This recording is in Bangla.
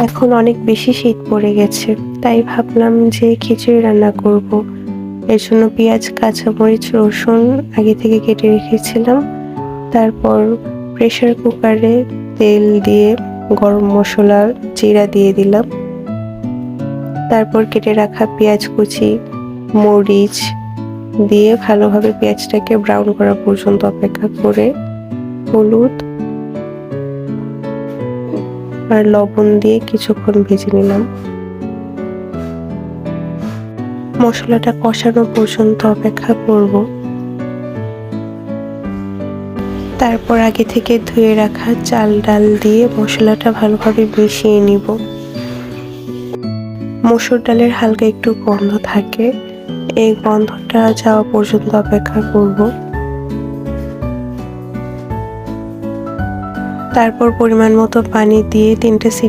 এখন অনেক বেশি শীত পড়ে গেছে, তাই ভাবলাম যে খিচুড়ি রান্না করব। এর জন্য পেঁয়াজ, কাঁচামরিচ, রসুন আগে থেকে কেটে রেখেছিলাম। তারপর প্রেসার কুকারে তেল দিয়ে গরম মশলা, জিরা দিয়ে দিলাম। তারপর কেটে রাখা পেঁয়াজ কুচি, মরিচ দিয়ে ভালোভাবে পেঁয়াজটাকে ব্রাউন করা পর্যন্ত অপেক্ষা করে হলুদ আর লবণ দিয়ে কিছুক্ষণ ভেজে নিলাম। মশলাটা কষানো পর্যন্ত অপেক্ষা করব। তারপর আগে থেকে ধুয়ে রাখা চাল ডাল দিয়ে মশলাটা ভালোভাবে মিশিয়ে নিব। মসুর ডালের হালকা একটু গন্ধ থাকে, এই গন্ধটা যাওয়া পর্যন্ত অপেক্ষা করব। তারপর পরিমাণ মতো পানি দিয়ে 3টে সিটি